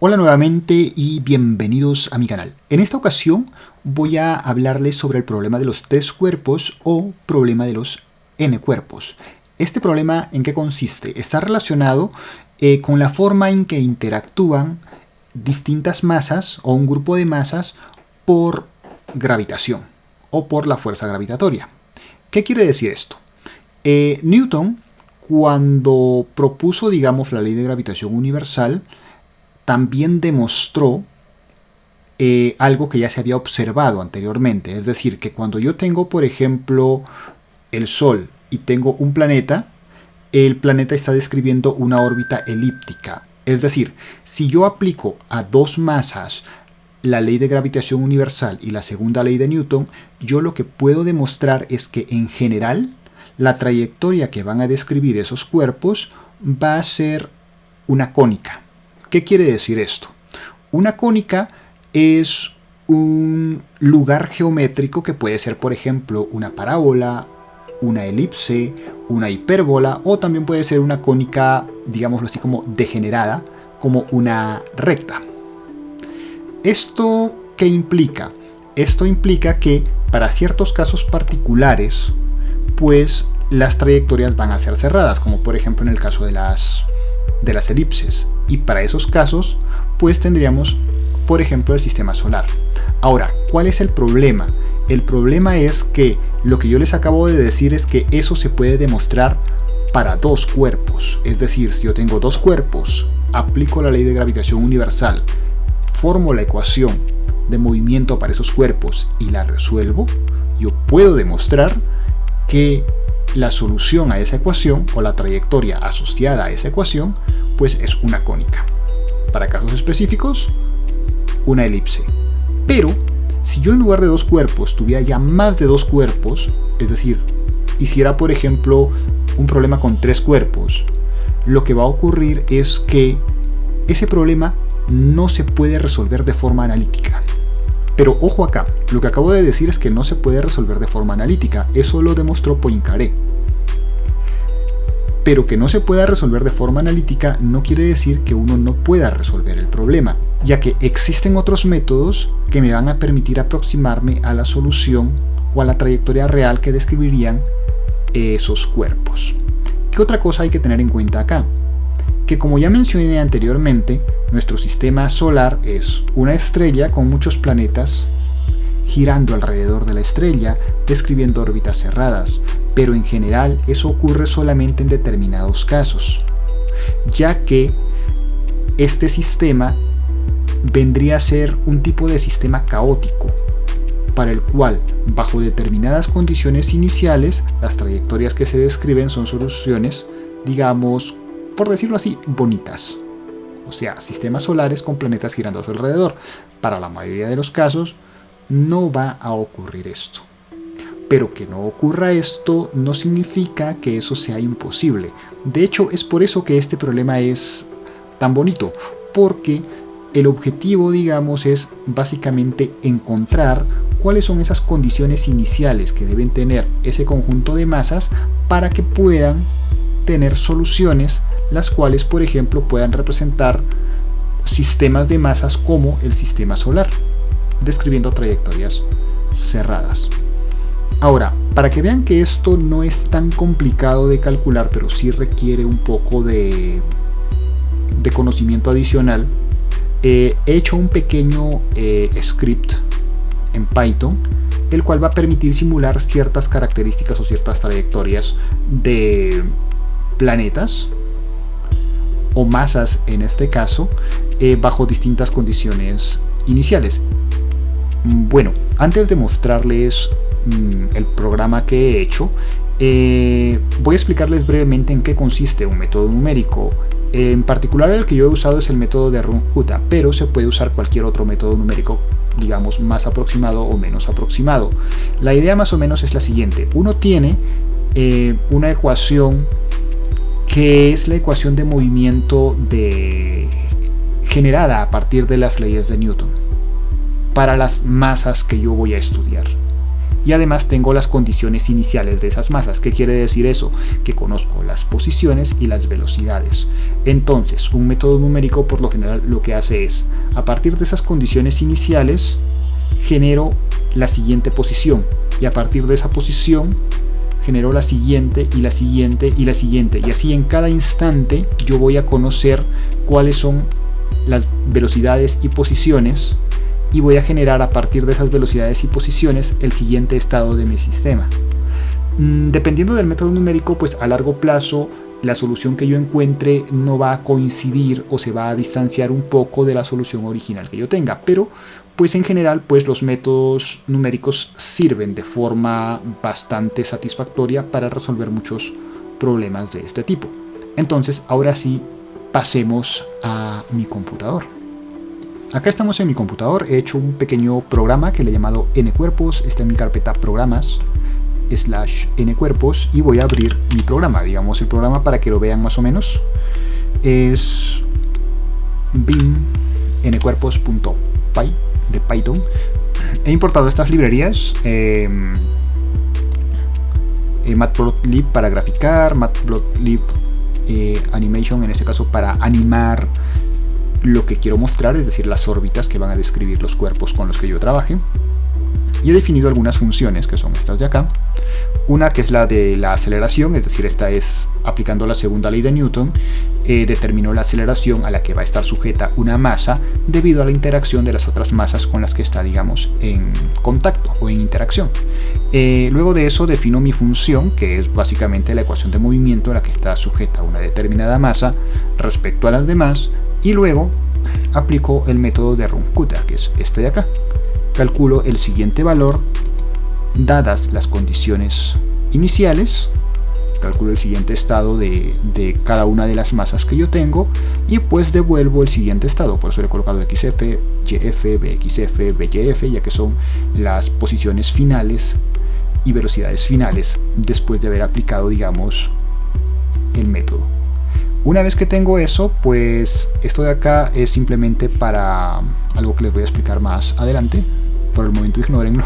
Hola nuevamente y bienvenidos a mi canal. En esta ocasión voy a hablarles sobre el problema de los 3 cuerpos o problema de los n cuerpos. Este problema, ¿en qué consiste? Está relacionado con la forma en que interactúan distintas masas o un grupo de masas por gravitación o por la fuerza gravitatoria. ¿Qué quiere decir esto? Newton, cuando propuso, digamos, la ley de gravitación universal, también demostró algo que ya se había observado anteriormente. Es decir, que cuando yo tengo, por ejemplo, el Sol y tengo un planeta, el planeta está describiendo una órbita elíptica. Es decir, si yo aplico a dos masas la ley de gravitación universal y la segunda ley de Newton, yo lo que puedo demostrar es que en general la trayectoria que van a describir esos cuerpos va a ser una cónica. ¿Qué quiere decir esto? Una cónica es un lugar geométrico que puede ser, por ejemplo, una parábola, una elipse, una hipérbola, o también puede ser una cónica, digámoslo así, como degenerada, como una recta. ¿Esto qué implica? Esto implica que para ciertos casos particulares, pues las trayectorias van a ser cerradas, como por ejemplo en el caso de las elipses, y para esos casos pues tendríamos por ejemplo el sistema solar. Ahora, ¿cuál es el problema? El problema es que lo que yo les acabo de decir es que eso se puede demostrar para dos cuerpos. Es decir, si yo tengo dos cuerpos, aplico la ley de gravitación universal, formo la ecuación de movimiento para esos cuerpos y la resuelvo, yo puedo demostrar que la solución a esa ecuación o la trayectoria asociada a esa ecuación pues es una cónica. Para casos específicos, una elipse. Pero si yo en lugar de dos cuerpos tuviera ya más de dos cuerpos, es decir, hiciera por ejemplo un problema con 3 cuerpos, lo que va a ocurrir es que ese problema no se puede resolver de forma analítica. Pero ojo acá, lo que acabo de decir es que no se puede resolver de forma analítica, eso lo demostró Poincaré. Pero que no se pueda resolver de forma analítica no quiere decir que uno no pueda resolver el problema, ya que existen otros métodos que me van a permitir aproximarme a la solución o a la trayectoria real que describirían esos cuerpos. ¿Qué otra cosa hay que tener en cuenta acá? Que como ya mencioné anteriormente, nuestro sistema solar es una estrella con muchos planetas girando alrededor de la estrella, describiendo órbitas cerradas, pero en general eso ocurre solamente en determinados casos, ya que este sistema vendría a ser un tipo de sistema caótico, para el cual, bajo determinadas condiciones iniciales, las trayectorias que se describen son soluciones, digamos, por decirlo así, bonitas. O sea, sistemas solares con planetas girando a su alrededor. Para la mayoría de los casos, no va a ocurrir esto. Pero que no ocurra esto no significa que eso sea imposible. De hecho, es por eso que este problema es tan bonito, porque el objetivo, digamos, es básicamente encontrar cuáles son esas condiciones iniciales que deben tener ese conjunto de masas para que puedan tener soluciones, las cuales, por ejemplo, puedan representar sistemas de masas como el sistema solar, describiendo trayectorias cerradas. Ahora, para que vean que esto no es tan complicado de calcular, pero sí requiere un poco de conocimiento adicional, he hecho un pequeño script en Python, el cual va a permitir simular ciertas características o ciertas trayectorias de planetas o masas en este caso, bajo distintas condiciones iniciales. Bueno, antes de mostrarles el programa que he hecho, voy a explicarles brevemente en qué consiste un método numérico. En particular el que yo he usado es el método de Runge-Kutta, pero se puede usar cualquier otro método numérico, digamos, más aproximado o menos aproximado. La idea más o menos es la siguiente: uno tiene una ecuación que es la ecuación de movimiento generada a partir de las leyes de Newton para las masas que yo voy a estudiar. y además tengo las condiciones iniciales de esas masas. ¿Qué quiere decir eso? Que conozco las posiciones y las velocidades. Entonces, un método numérico por lo general lo que hace es, a partir de esas condiciones iniciales, genero la siguiente posición, y a partir de esa posición genero la siguiente y la siguiente y la siguiente, y así en cada instante yo voy a conocer cuáles son las velocidades y posiciones, y voy a generar a partir de esas velocidades y posiciones el siguiente estado de mi sistema. Dependiendo del método numérico, pues a largo plazo la solución que yo encuentre no va a coincidir o se va a distanciar un poco de la solución original que yo tenga, pero pues en general pues los métodos numéricos sirven de forma bastante satisfactoria para resolver muchos problemas de este tipo. Entonces ahora sí, pasemos a mi computador. Acá estamos en mi computador, he hecho un pequeño programa que le he llamado ncuerpos, está en mi carpeta programas /ncuerpos, y voy a abrir mi programa. Digamos, el programa, para que lo vean más o menos, es bin ncuerpos.py de Python. He importado estas librerías, matplotlib para graficar, matplotlib animation, en este caso para animar lo que quiero mostrar, es decir, las órbitas que van a describir los cuerpos con los que yo trabaje. Y he definido algunas funciones que son estas de acá. Una que es la de la aceleración, es decir, esta es aplicando la segunda ley de Newton, determinó la aceleración a la que va a estar sujeta una masa debido a la interacción de las otras masas con las que está, digamos, en contacto o en interacción. Luego de eso defino mi función, que es básicamente la ecuación de movimiento a la que está sujeta una determinada masa respecto a las demás, y luego aplico el método de Runcuta, que es este de acá. Calculo el siguiente valor dadas las condiciones iniciales, calculo el siguiente estado de cada una de las masas que yo tengo, y pues devuelvo el siguiente estado. Por eso le he colocado XF, YF, BXF, BYF, ya que son las posiciones finales y velocidades finales después de haber aplicado, digamos, el método. Una vez que tengo eso, pues esto de acá es simplemente para algo que les voy a explicar más adelante. Por el momento ignórenlo.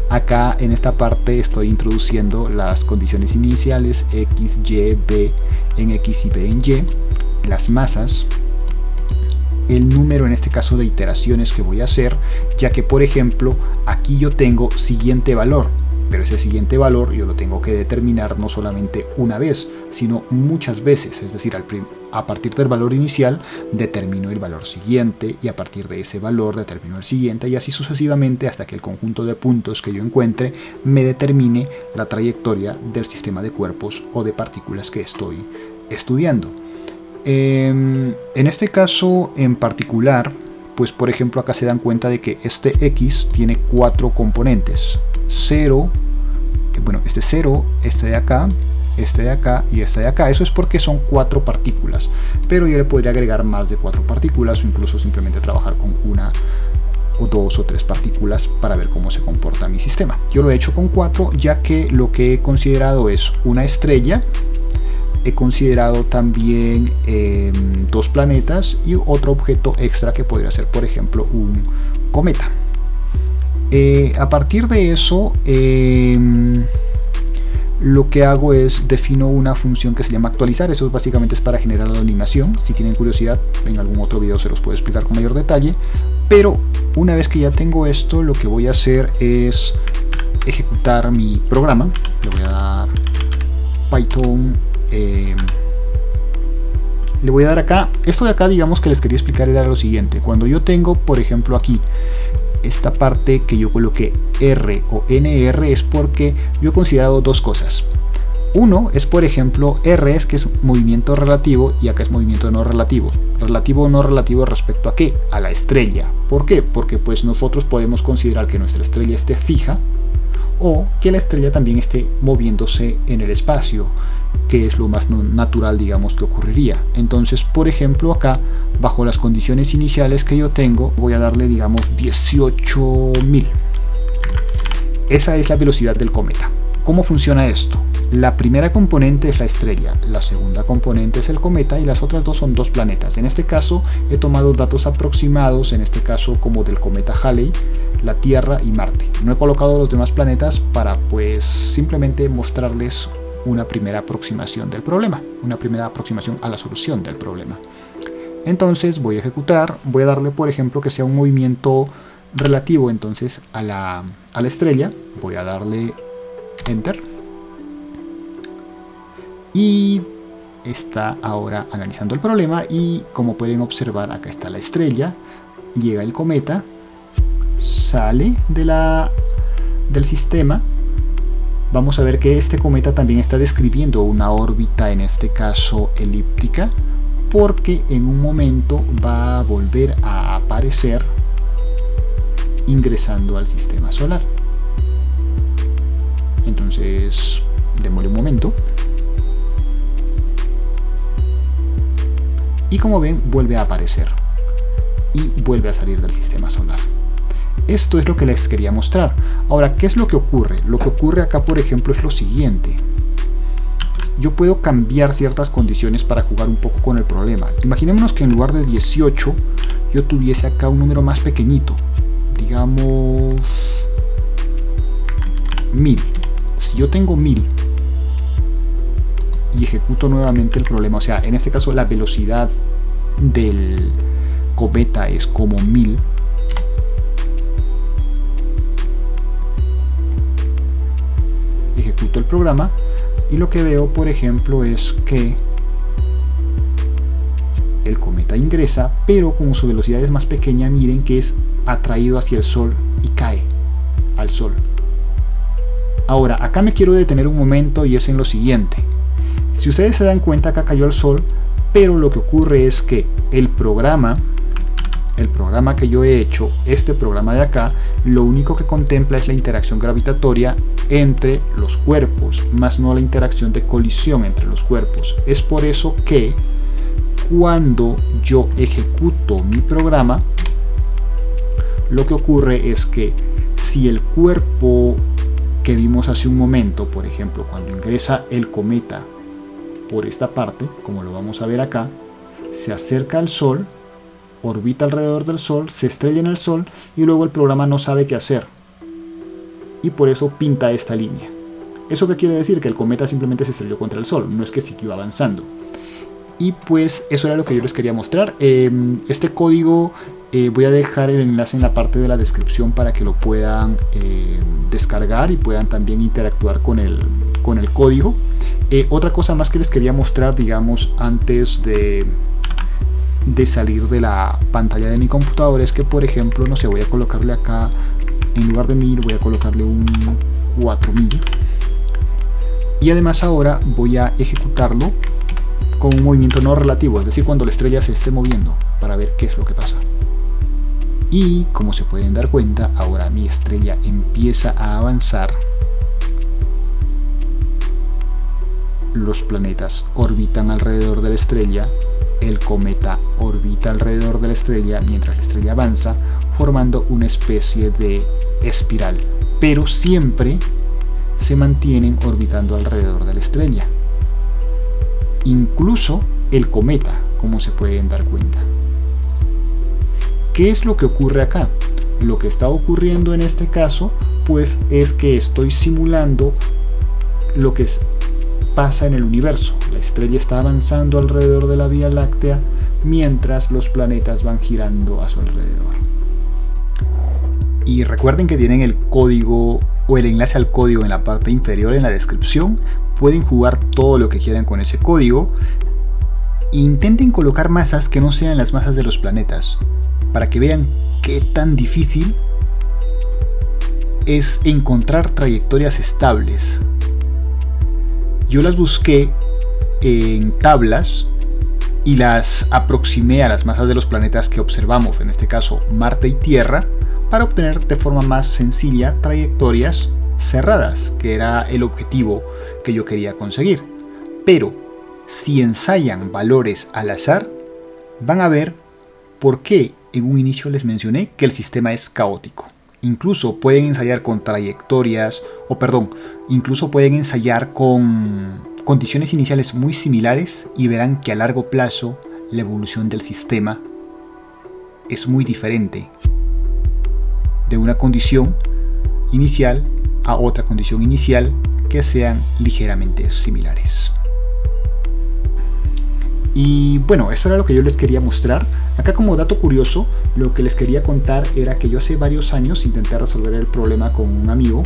Acá en esta parte estoy introduciendo las condiciones iniciales X, Y, B en X y B en Y, las masas, el número en este caso de iteraciones que voy a hacer, ya que por ejemplo aquí yo tengo siguiente valor, pero ese siguiente valor yo lo tengo que determinar no solamente una vez, sino muchas veces. Es decir, a partir del valor inicial determino el valor siguiente, y a partir de ese valor determino el siguiente, y así sucesivamente hasta que el conjunto de puntos que yo encuentre me determine la trayectoria del sistema de cuerpos o de partículas que estoy estudiando. En este caso en particular, pues por ejemplo acá se dan cuenta de que este X tiene 4 componentes: 0, bueno, este 0, este de acá, este de acá y este de acá. Eso es porque son 4 partículas, pero yo le podría agregar más de 4 partículas, o incluso simplemente trabajar con una o 2 o 3 partículas para ver cómo se comporta mi sistema. Yo lo he hecho con 4, ya que lo que he considerado es una estrella, he considerado también 2 planetas y otro objeto extra que podría ser, por ejemplo, un cometa. A partir de eso, lo que hago es defino una función que se llama actualizar. Eso básicamente es para generar la animación. Si tienen curiosidad, en algún otro video se los puedo explicar con mayor detalle. Pero una vez que ya tengo esto, lo que voy a hacer es ejecutar mi programa. Le voy a dar Python. Le voy a dar acá. Esto de acá, digamos, que les quería explicar era lo siguiente. Cuando yo tengo, por ejemplo, aquí esta parte que yo coloqué R o NR, es porque yo he considerado 2 cosas. Uno es, por ejemplo, R es que es movimiento relativo, y acá es movimiento no relativo. Relativo o no relativo respecto a qué? A la estrella. ¿Por qué? Porque pues nosotros podemos considerar que nuestra estrella esté fija, o que la estrella también esté moviéndose en el espacio, que es lo más natural, digamos, que ocurriría. Entonces, por ejemplo, acá, bajo las condiciones iniciales que yo tengo, voy a darle, digamos, 18.000. Esa es la velocidad del cometa. ¿Cómo funciona esto? La primera componente es la estrella, la segunda componente es el cometa, y las otras 2 son 2 planetas. En este caso he tomado datos aproximados, en este caso como del cometa Halley. la Tierra y Marte. No he colocado los demás planetas para pues simplemente mostrarles una primera aproximación del problema, una primera aproximación a la solución del problema. Entonces voy a ejecutar, voy a darle por ejemplo que sea un movimiento relativo entonces a la estrella, voy a darle Enter y está ahora analizando el problema y como pueden observar acá está la estrella, llega el cometa, sale del sistema. Vamos a ver que este cometa también está describiendo una órbita, en este caso elíptica, porque en un momento va a volver a aparecer ingresando al sistema solar. Entonces, démosle un momento. Y como ven, vuelve a aparecer y vuelve a salir del sistema solar. Esto es lo que les quería mostrar. Ahora, ¿qué es lo que ocurre? Lo que ocurre acá, por ejemplo, es lo siguiente. Yo puedo cambiar ciertas condiciones para jugar un poco con el problema. Imaginémonos que en lugar de 18 yo tuviese acá un número más pequeñito, digamos 1000. Si yo tengo 1000 y ejecuto nuevamente el problema, o sea, en este caso la velocidad del cometa es como 1000, ejecuto el programa y lo que veo, por ejemplo, es que el cometa ingresa, pero como su velocidad es más pequeña, miren que es atraído hacia el Sol y cae al Sol. Ahora, acá me quiero detener un momento y es en lo siguiente. Si ustedes se dan cuenta, acá cayó al Sol, pero lo que ocurre es que el programa que yo he hecho, este programa de acá, lo único que contempla es la interacción gravitatoria entre los cuerpos, más no la interacción de colisión entre los cuerpos. Es por eso que cuando yo ejecuto mi programa, lo que ocurre es que si el cuerpo que vimos hace un momento, por ejemplo, cuando ingresa el cometa por esta parte, como lo vamos a ver acá, se acerca al Sol, orbita alrededor del Sol, se estrella en el Sol y luego el programa no sabe qué hacer. Y por eso pinta esta línea. ¿Eso qué quiere decir? Que el cometa simplemente se estrelló contra el Sol, no es que siguió avanzando. Y pues eso era lo que yo les quería mostrar. Este código voy a dejar el enlace en la parte de la descripción para que lo puedan descargar y puedan también interactuar con el código. Otra cosa más que les quería mostrar, digamos, antes de salir de la pantalla de mi computadora es que, por ejemplo, no sé, voy a colocarle acá, en lugar de 1000 voy a colocarle un 4000 y además ahora voy a ejecutarlo con un movimiento no relativo, es decir, cuando la estrella se esté moviendo, para ver qué es lo que pasa. Y como se pueden dar cuenta, ahora mi estrella empieza a avanzar, los planetas orbitan alrededor de la estrella, el cometa orbita alrededor de la estrella mientras la estrella avanza, formando una especie de espiral, pero siempre se mantienen orbitando alrededor de la estrella. Incluso el cometa, como se pueden dar cuenta. ¿Qué es lo que ocurre acá? Lo que está ocurriendo en este caso, pues es que estoy simulando lo que pasa en el universo. La estrella está avanzando alrededor de la Vía Láctea mientras los planetas van girando a su alrededor. Y recuerden que tienen el código o el enlace al código en la parte inferior en la descripción. Pueden jugar todo lo que quieran con ese código. Intenten colocar masas que no sean las masas de los planetas, para que vean qué tan difícil es encontrar trayectorias estables. Yo las busqué en tablas y las aproximé a las masas de los planetas que observamos, en este caso Marte y Tierra, para obtener de forma más sencilla trayectorias cerradas, que era el objetivo que yo quería conseguir. Pero si ensayan valores al azar, van a ver por qué en un inicio les mencioné que el sistema es caótico. Incluso pueden ensayar con trayectorias, incluso pueden ensayar con condiciones iniciales muy similares y verán que a largo plazo la evolución del sistema es muy diferente de una condición inicial a otra condición inicial que sean ligeramente similares. Y bueno, eso era lo que yo les quería mostrar. Acá, como dato curioso, lo que les quería contar era que yo hace varios años intenté resolver el problema con un amigo.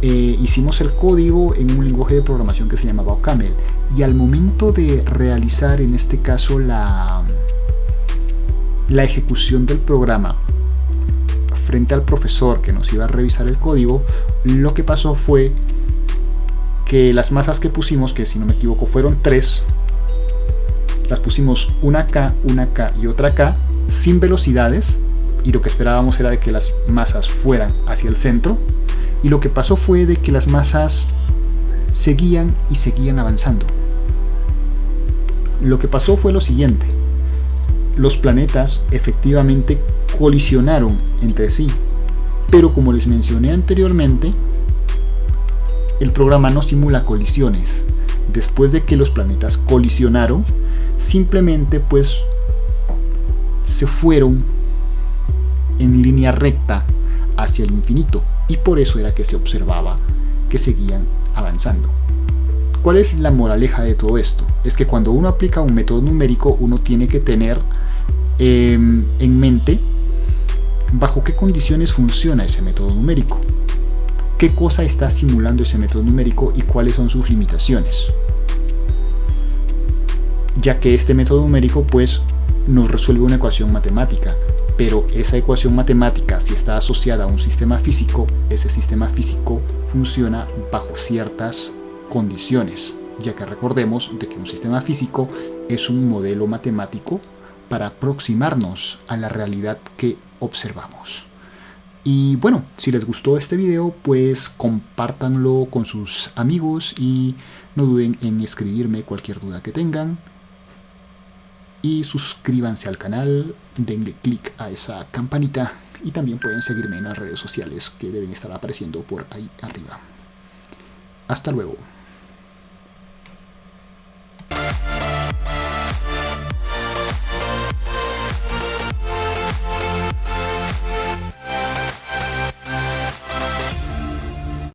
Hicimos el código en un lenguaje de programación que se llamaba OCaml, y al momento de realizar, en este caso, la ejecución del programa frente al profesor que nos iba a revisar el código, lo que pasó fue que las masas que pusimos, que si no me equivoco fueron 3, las pusimos una acá y otra acá, sin velocidades, y lo que esperábamos era de que las masas fueran hacia el centro, y lo que pasó fue de que las masas seguían avanzando. Lo que pasó fue lo siguiente: los planetas efectivamente colisionaron entre sí, pero como les mencioné anteriormente, el programa no simula colisiones. Después de que los planetas colisionaron, simplemente pues se fueron en línea recta hacia el infinito, y por eso era que se observaba que seguían avanzando. ¿Cuál es la moraleja de todo esto? Es que cuando uno aplica un método numérico, uno tiene que tener en mente bajo qué condiciones funciona ese método numérico, qué cosa está simulando ese método numérico y cuáles son sus limitaciones, ya que este método numérico pues nos resuelve una ecuación matemática, pero esa ecuación matemática, si está asociada a un sistema físico, ese sistema físico funciona bajo ciertas condiciones, ya que recordemos de que un sistema físico es un modelo matemático para aproximarnos a la realidad que observamos. Y bueno, si les gustó este video, pues compártanlo con sus amigos y no duden en escribirme cualquier duda que tengan. Y suscríbanse al canal, denle click a esa campanita y también pueden seguirme en las redes sociales que deben estar apareciendo por ahí arriba. Hasta luego.